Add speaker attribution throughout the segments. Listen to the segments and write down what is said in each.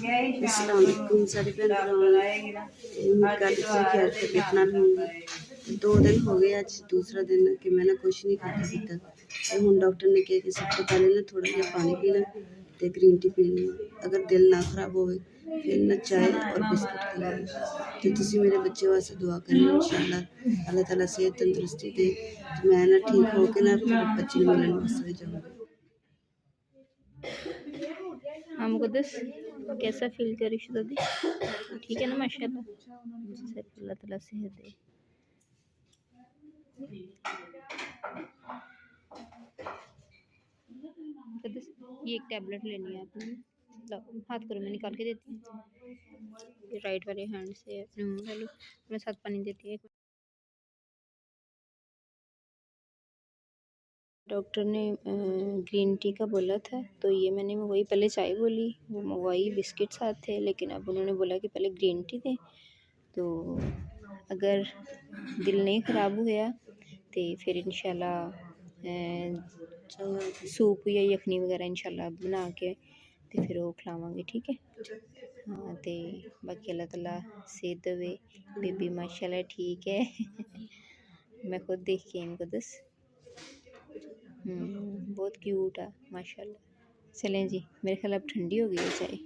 Speaker 1: अस्सलाम वालेकुम सारे भैन भरावां गल खैर तबीयत नाल होंगी। 2 दिन हो गए, अज दूसरा दिन कि मैं ना कुछ नहीं खाता पीता। तो हुण डॉक्टर ने कहा कि सब तो पहले ना थोड़ा जिहा पानी पीना ते ग्रीन टी पीनी। अगर दिल ना खराब होवे फिर ना चाय और बिस्कुट खानी। तो तुसीं मेरे बच्चे वास्ते दुआ करें, इंशाअल्लाह अल्लाह ताला सेहत तंदुरुस्ती दे ते मैं ना ठीक हो के ना फिर बच्चे नूं मिलण वास्ते भी जाऊँगी।
Speaker 2: हाँ मुकद्दस, कैसा फील कर रही हो दादी? ठीक है ना माशाल्लाह। अल्लाह ताला सेहत दे। मुकद्दस, ये एक टैबलेट लेनी है आपने, हाथ करो, मैं निकाल के देती हूँ। राइट वाले हैंड से अपने मुँह डालो, मैं साथ पानी देती है। डॉक्टर ने ग्रीन टी का बोला था, तो ये मैंने मंगवाई। पहले चाय बोली, वो मंगवाई, बिस्किट साथ थे, लेकिन अब उन्होंने बोला कि पहले ग्रीन टी दें। तो अगर दिल नहीं ख़राब होया तो फिर इंशाल्लाह सूप या यखनी वगैरह इंशाल्लाह बना के तो फिर वो खिलावांगे, ठीक है। हाँ, तो बाकी अल्लाह ताला सेहत देवे। बेबी माशाल्लाह ठीक है। मैं खुद देख के इनको दस बहुत क्यूट है माशाल्लाह। चलें जी, मेरे ख्याल अब ठंडी हो गई है चाय,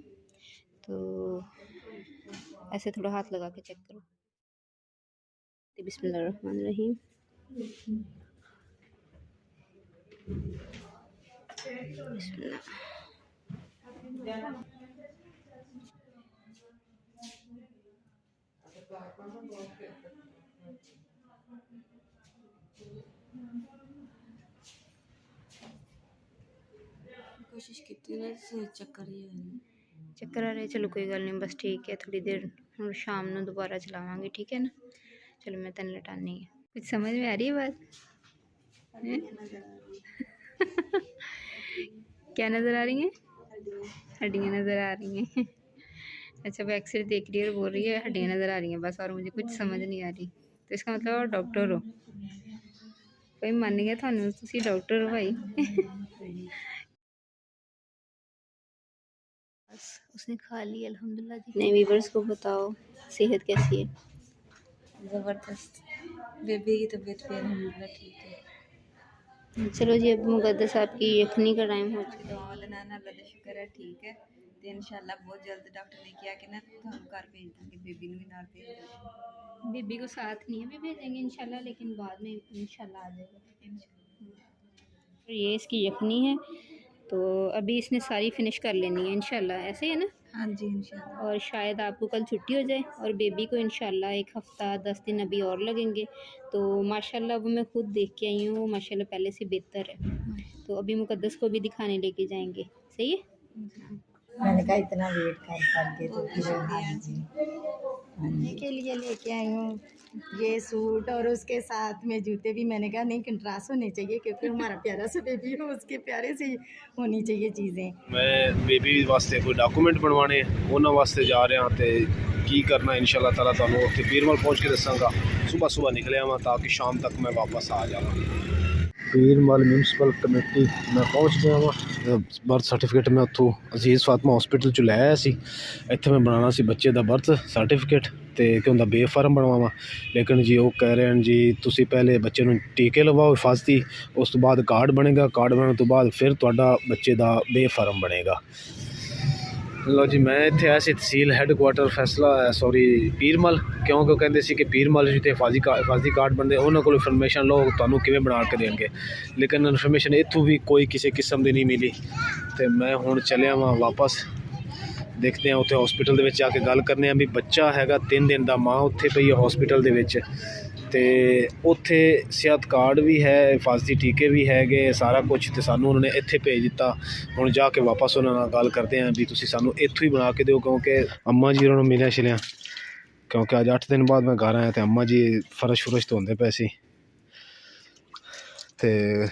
Speaker 2: तो ऐसे थोड़ा हाथ लगा के चेक करो। बिस्मिल्लाहिर्रहमानिर्रहीम। बिस्मिल्लाह।
Speaker 1: कोशिश की ना चक्कर ही
Speaker 2: चक्कर आ रहे, चलो कोई गल नहीं, बस ठीक है। थोड़ी देर हम शाम में दोबारा चलावांगे, ठीक है ना। चलो मैं तेन लटानी है। कुछ समझ में आ रही है बात? क्या नज़र आ रही हैं? हड्डियाँ नज़र आ रही हैं। अच्छा, वो एक्सरे देख रही है और बोल रही है हड्डियाँ नज़र आ रही हैं बस, और मुझे कुछ समझ नहीं आ रही। तो इसका मतलब आप डॉक्टर हो? कोई मान गया थानू, तुसी डॉक्टर हो भाई। बस उसने खा ली अल्हम्दुलिल्लाह जी। नए वीवर्स को बताओ सेहत कैसी है?
Speaker 1: ज़बरदस्त। बेबी की तबीयत भी अल्हम्दुलिल्लाह ठीक है।
Speaker 2: चलो जी, अब मुकद्दस आपकी यखनी का टाइम हो चुका है।
Speaker 1: अल्लाह का शुक्र है ठीक है। तो इंशाल्लाह बहुत जल्द डॉक्टर ने किया कि ना तुहानू घर भेज देंगे, बेबी नूं भी नाल भेज देंगे।
Speaker 2: बेबी को साथ नहीं है भी भेजेंगे इंशाल्लाह, लेकिन बाद में इंशाल्लाह आ जाएगा। तो ये इसकी यखनी है, तो अभी इसने सारी फिनिश कर लेनी है इंशाल्लाह, ऐसे है ना?
Speaker 1: हाँ जी इंशाल्लाह।
Speaker 2: और शायद आपको कल छुट्टी हो जाए और बेबी को इंशाल्लाह 1 हफ़्ता 10 दिन अभी और लगेंगे। तो माशाल्लाह वो मैं खुद देख के आई हूँ, माशाल्लाह पहले से बेहतर है। तो अभी मुकद्दस को भी दिखाने लेके जाएंगे, सही है।
Speaker 3: मैंने कहा इतना वेट कर करके तो फिर के लिए लेके आई हूँ ये सूट, और उसके साथ में जूते भी। मैंने कहा नहीं, कंट्रास्ट होने चाहिए, क्योंकि हमारा प्यारा सा बेबी है, उसके प्यारे से होनी चाहिए चीज़ें।
Speaker 4: मैं बेबी वास्ते कोई डॉक्यूमेंट बनवाने उन्होंने वास्ते जा रहा तो की करना इंशाल्लाह ताला तुहानू उत्थे पीरमल पहुँच के दसांगा। सुबह सुबह निकलिया वहाँ ताकि शाम तक मैं वापस आ जावां। पीरमल म्यूनसिपल कमेटी मैं पहुँच गया वहाँ। बर्थ सर्टिफिकेट मैं उतों अजीज़ फातिमा हॉस्पिटल चो लै आया सी। इत्थे मैं बनाना सी बच्चे दा बर्थ सर्टिफिकेट तो कि उनका बे फार्म बनवावा, लेकिन जी वो कह रहे हैं जी तुसी पहले बच्चे नूं टीके लवाओ हिफाजती, उस तो बाद कार्ड बनेगा, कार्ड बनने तो बाद फिर तुहाडा बच्चे दा बे फार्म बनेगा। लो जी, मैं इत्थे आया सी तहसील हैडकुआटर फैसला सॉरी पीरमल, क्योंकि कहते सी कि पीरमल जिते हिफाजती कार्ड बनते उन्होंने को इन्फॉर्मेशन लो तुहानू किवें बना के देंगे, लेकिन इन्फॉर्मेशन इत्थों भी कोई किसी किस्म की नहीं मिली। तो मैं हुण चलिया वहाँ वापस, देखते हैं उत्थे हॉस्पिटल दे विच जाके गल करने भी। बच्चा हैगा 3 दिन का, माँ उत्थे पई है हॉस्पिटल दे विच, ते उत्थे सेहत कार्ड भी है, हिफाजती टीके भी हैगे, सारा कुछ। तो सानू उन्होंने इत्थे भेज दिता। हुण जाके वापस उन्होंने गल करते हैं भी तुसी सानू इत्थों ही बना के दो, क्योंकि अम्मा जी उन्होंने मिलिया छिलिया, क्योंकि अज 8 दिन बाद मैं घर आया तो अम्मा जी फर्श फुरश धोंदे पे सी, ते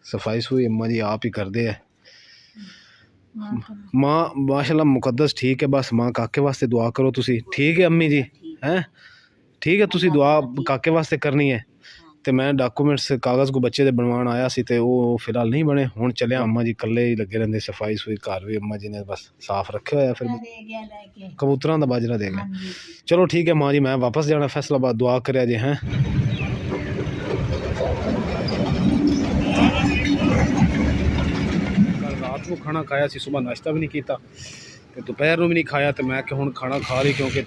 Speaker 4: सफाई सफूई अम्मा जी आप ही करते हैं। माँ माशाल्लाह मुकद्दस ठीक है, बस माँ काके वास्ते दुआ करो तुसी, ठीक है अम्मी जी हैं? ठीक है, तुसी दुआ काके वास्ते करनी है, ਤੇ ਮੈਂ ਡਾਕੂਮੈਂਟਸ ਕਾਗਜ਼ ਕੋ ਬੱਚੇ ਦੇ ਬਣਵਾਉਣ ਆਇਆ ਸੀ ਤੇ ਉਹ ਫਿਲਹਾਲ ਨਹੀਂ ਬਣੇ। ਹੁਣ ਚੱਲਿਆ, ਅੰਮਾ ਜੀ ਇਕੱਲੇ ਹੀ ਲੱਗੇ ਰਹਿੰਦੇ ਸਫਾਈ ਸੁਈ, ਘਰ ਵੀ ਅੰਮਾ ਜੀ ਨੇ ਬਸ ਸਾਫ਼ ਰੱਖਿਆ ਹੋਇਆ। ਫਿਰ ਕਬੂਤਰਾਂ ਦਾ ਬਾਜਰਾ ਦੇ ਗਿਆ। ਚਲੋ ਠੀਕ ਹੈ ਮਾਂ ਜੀ, ਮੈਂ ਵਾਪਸ ਜਾਣਾ फैसलाबाद, दुआ करिया जे हैं। कल रात को खाना खाया सी, सुबह नाश्ता भी नहीं किया तो दोपहर को भी नहीं खाया। तो मैं कि हुण खाना खा रही क्योंकि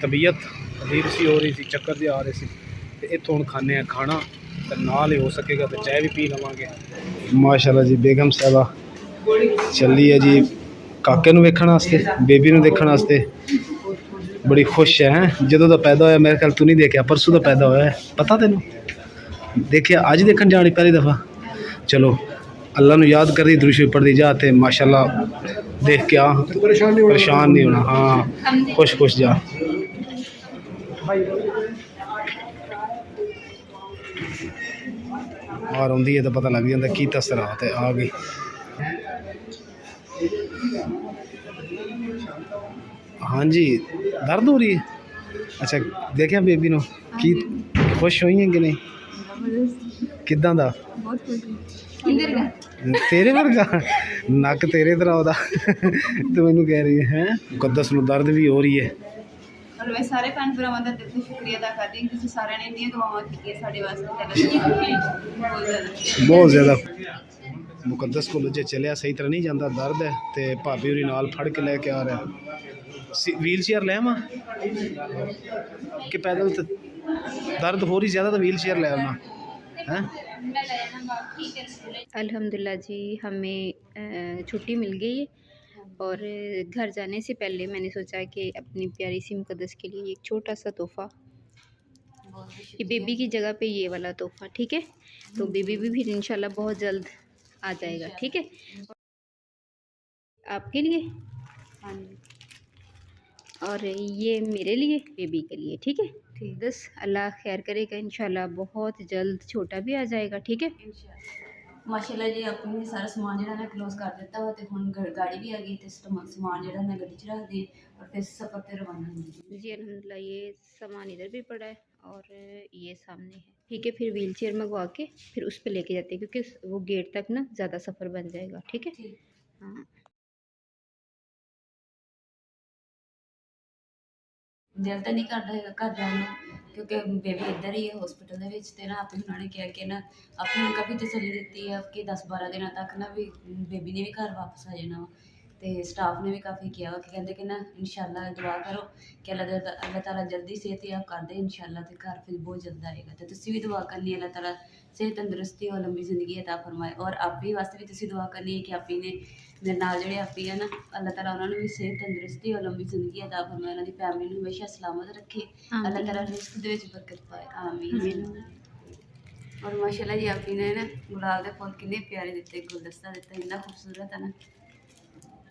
Speaker 4: तबीयत अजीब सी हो रही थी, चक्कर जे आ रहे सी। तो इत्थों हुण खाने खाना तो नाल ही हो सकेगा तो चाय भी पी लवांगे। माशाल्लाह जी बेगम साहबा चली है जी काके नूं वेखण वास्ते, बेबी नूं देखण वास्ते। बड़ी खुश है जदों दा पैदा होया। मेरे ख्याल तू नहीं देखा, परसों दा पैदा होया है, पता तेनू? देखिया अज देखण जानी पहली दफ़ा। चलो अल्लाह नूं याद कर दी, दुरूद पढ़दी जा ते माशाल्लाह देख के आ, परेशान नहीं होना। हाँ खुश खुश जा। और आउंदी है तो पता लग जाता की तसरात है। आ गई। हाँ जी दर्द हो रही है? अच्छा देखिया बेबी नो की खुश हुई है कि नहीं? किदां दा? तेरे वर्गा नक तेरे तरह ओदा तो मैनू कह रही है मुकद्दस नू दर्द भी हो रही है।
Speaker 1: और मैं सारे भैन भरावां दा दिल तो शुक्रिया अदा करदी कि तुसीं सारिआं ने इन्नियां दुआवां कीतियां साडे वास्ते।
Speaker 4: बहुत ज़्यादा मुकद्दस को जे चलिया सही तरह नहीं जाता, दर्द है तो भाभी होरी नाल फड़ के लेके आ रहा। व्हील चेयर ले आवां कि पैदल? तो दर्द हो रही ज़्यादा तो व्हील चेयर ले आना है।
Speaker 2: अल्हम्दुलिल्लाह जी हमें छुट्टी मिल गई है और घर जाने से पहले मैंने सोचा कि अपनी प्यारी सी मुकद्दस के लिए एक छोटा सा तोहफ़ा, ये बेबी की जगह पे ये वाला तोहफ़ा, ठीक है? तो बेबी भी फिर इंशाल्लाह बहुत जल्द आ जाएगा, ठीक है? आपके लिए और ये मेरे लिए, बेबी के लिए, ठीक है? ठीक, बस अल्लाह खैर करेगा, इंशाल्लाह बहुत जल्द छोटा भी आ जाएगा, ठीक है?
Speaker 1: माशाल्लाह जी आपने सारा सामान जो है क्लोज कर दिता हुआ, तो हुण गाड़ी भी आ गई तो सामान जो है गड्डी च रख दी और फिर सफ़र पर रवाना हो गई
Speaker 2: जी। अल्हम्दुलिल्लाह ये सामान इधर भी पड़ा है और ये सामने है, ठीक है? फिर व्हील चेयर मंगवा के फिर उस पर लेके जाते हैं क्योंकि वो गेट तक ना ज़्यादा सफ़र बन जाएगा, ठीक है? हाँ
Speaker 1: दिल तो नहीं करता है घर जाने क्योंकि बेबी इधर ही है हॉस्पिटल ਦੇ ਵਿੱਚ ਤੇ ਨਾ ਆਪੇ ਉਹਨਾਂ ਨੇ ਕਿਹਾ ਕਿ ਨਾ ਆਪੇ ਨੂੰ ਕਾਫੀ ਤਸੱਲੀ ਦਿੱਤੀ ਹੈ ਕਿ 10-12 ਦਿਨਾਂ ਤੱਕ ਨਾ ਵੀ ਬੇਬੀ ਨੇ ਵੀ ਘਰ ਵਾਪਸ ਆ ਜਾਣਾ ਵਾ ਤੇ ਸਟਾਫ ਨੇ ਵੀ ਕਾਫੀ ਕਿਹਾ ਵਾ ਕਿ ਕਹਿੰਦੇ ਕਿ ਨਾ ਇਨਸ਼ਾਅੱਲਾ ਦੁਆ ਕਰੋ ਕਿ ਅੱਲਾਹ ਤਾਲਾ ਜਲਦੀ ਸਿਹਤयाब कर दे इंशाल्लाह ਤੇ ਘਰ ਫਿਰ बहुत जल्द आएगा। तो ਤੁਸੀਂ ਵੀ दुआ करनी है अल्लाह ताला सेहत तंदुरुस्ती और लंबी जिंदगी अता फरमाए और आपी वास्ते भी ਤੁਸੀਂ दुआ करनी है कि आपी ने मेरे नाल ਜਿਹੜੇ आपी है ना अल्लाह ताला उन्होंने भी सेहत तंदुरुस्ती और लंबी जिंदगी अता फरमाए, उन्होंने फैमिली ਨੂੰ हमेशा सलामत रखे, अल्लाह ताला रिस्क ਦੇ ਵਿੱਚ बरकत पाए, आमीन। और माशाल्लाह जी आपी ने ना गुलाब के फुल कितने प्यारे दिते, गुलदस्ता दिता, इतना खूबसूरत है ना।